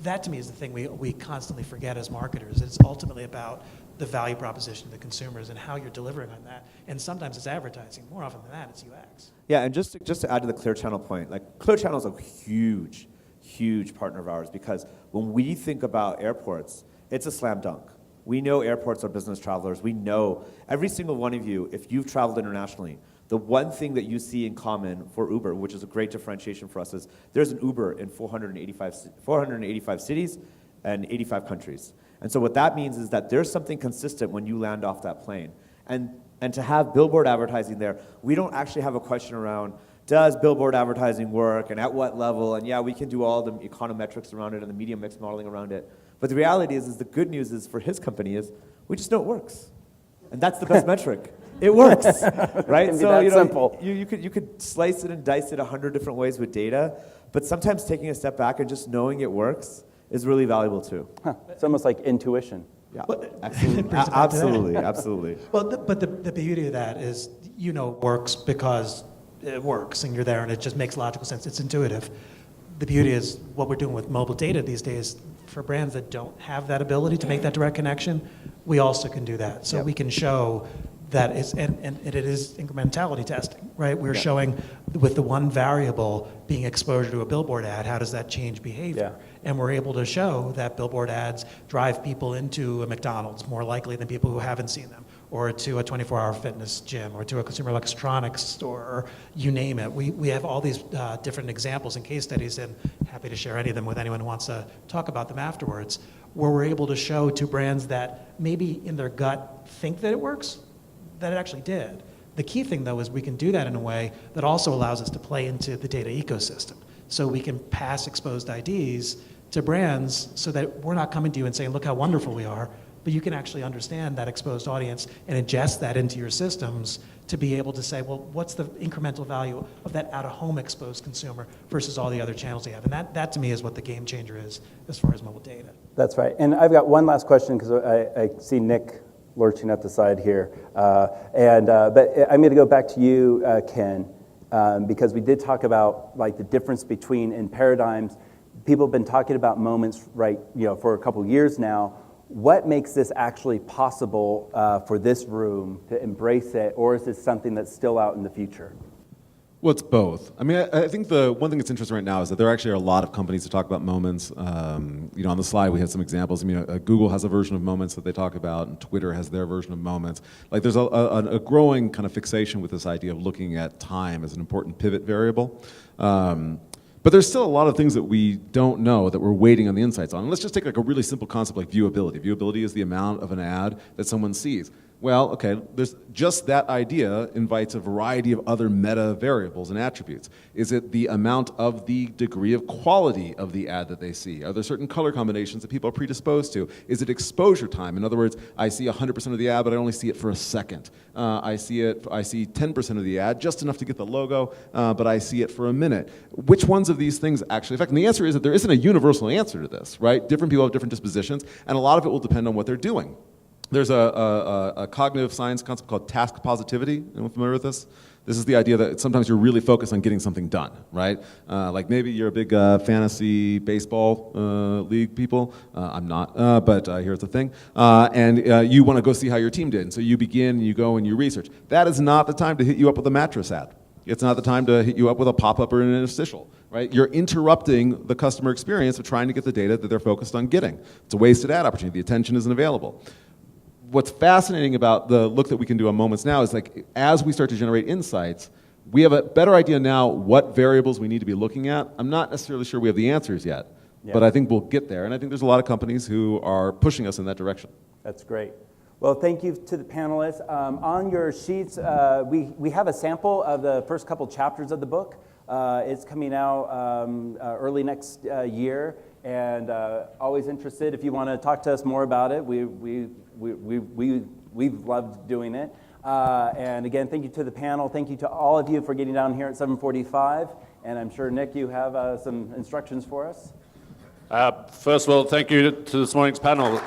that to me is the thing we constantly forget as marketers. It's ultimately about the value proposition to the consumers and how you're delivering on that. And sometimes it's advertising. More often than that, it's UX. Yeah, and just to add to the Clear Channel point, like Clear Channel is a huge, huge partner of ours because when we think about airports, it's a slam dunk. We know airports are business travelers. We know every single one of you, if you've traveled internationally, the one thing that you see in common for Uber, which is a great differentiation for us, is there's an Uber in 485 cities and 85 countries. And so what that means is that there's something consistent when you land off that plane. And to have billboard advertising there, we don't actually have a question around, does billboard advertising work and at what level? And yeah, we can do all the econometrics around it and the media mix modeling around it. But the reality is the good news is for his company is we just know it works. And that's the best metric. It works, right? So simple. You could slice it and dice it 100 different ways with data, but sometimes taking a step back and just knowing it works is really valuable too. It's almost like intuition. Yeah, absolutely, absolutely. Well, but the beauty of that is, it works because it works, and you're there, and it just makes logical sense. It's intuitive. The beauty is what we're doing with mobile data these days. For brands that don't have that ability to make that direct connection, we also can do that. So we can show that it is incrementality testing, right? We're showing with the one variable being exposure to a billboard ad, how does that change behavior? And we're able to show that billboard ads drive people into a McDonald's more likely than people who haven't seen them, or to a 24-hour fitness gym, or to a consumer electronics store, or you name it. We have all these different examples and case studies, and happy to share any of them with anyone who wants to talk about them afterwards, where we're able to show to brands that maybe in their gut think that it works, that it actually did. The key thing, though, is we can do that in a way that also allows us to play into the data ecosystem. So we can pass exposed IDs to brands so that we're not coming to you and saying, look how wonderful we are, but you can actually understand that exposed audience and ingest that into your systems to be able to say, well, what's the incremental value of that out-of-home exposed consumer versus all the other channels you have? And that to me is what the game changer is as far as mobile data. That's right. And I've got one last question because I see Nick lurching at the side here. But I'm going to go back to you, Ken, because we did talk about like the difference between in paradigms. People have been talking about moments, right? For a couple years now. What makes this actually possible for this room to embrace it, or is this something that's still out in the future? Well, it's both. I mean, I think the one thing that's interesting right now is that there actually are a lot of companies that talk about moments. On the slide we had some examples. I mean, Google has a version of moments that they talk about, and Twitter has their version of moments. Like, there's a growing kind of fixation with this idea of looking at time as an important pivot variable. But there's still a lot of things that we don't know that we're waiting on the insights on. And let's just take like a really simple concept like viewability. Viewability is the amount of an ad that someone sees. Well, okay, there's just that idea invites a variety of other meta variables and attributes. Is it the amount of the degree of quality of the ad that they see? Are there certain color combinations that people are predisposed to? Is it exposure time? In other words, I see 100% of the ad, but I only see it for a second. I see 10% of the ad, just enough to get the logo, but I see it for a minute. Which ones of these things actually affect? And the answer is that there isn't a universal answer to this, right? Different people have different dispositions, and a lot of it will depend on what they're doing. There's a cognitive science concept called task positivity. Anyone familiar with this? This is the idea that sometimes you're really focused on getting something done, right? Like maybe you're a big fantasy baseball league people. I'm not, but I hear it's a thing. And you want to go see how your team did. And so you begin, you go and you research. That is not the time to hit you up with a mattress ad. It's not the time to hit you up with a pop-up or an interstitial, right? You're interrupting the customer experience of trying to get the data that they're focused on getting. It's a wasted ad opportunity. The attention isn't available. What's fascinating about the look that we can do on Moments Now is like as we start to generate insights, we have a better idea now what variables we need to be looking at. I'm not necessarily sure we have the answers yet, but I think we'll get there. And I think there's a lot of companies who are pushing us in that direction. That's great. Well, thank you to the panelists. On your sheets, we have a sample of the first couple chapters of the book. It's coming out early next year, and always interested if you want to talk to us more about it. We've loved doing it. And again, thank you to the panel. Thank you to all of you for getting down here at 7:45. And I'm sure, Nick, you have some instructions for us. First of all, thank you to this morning's panel.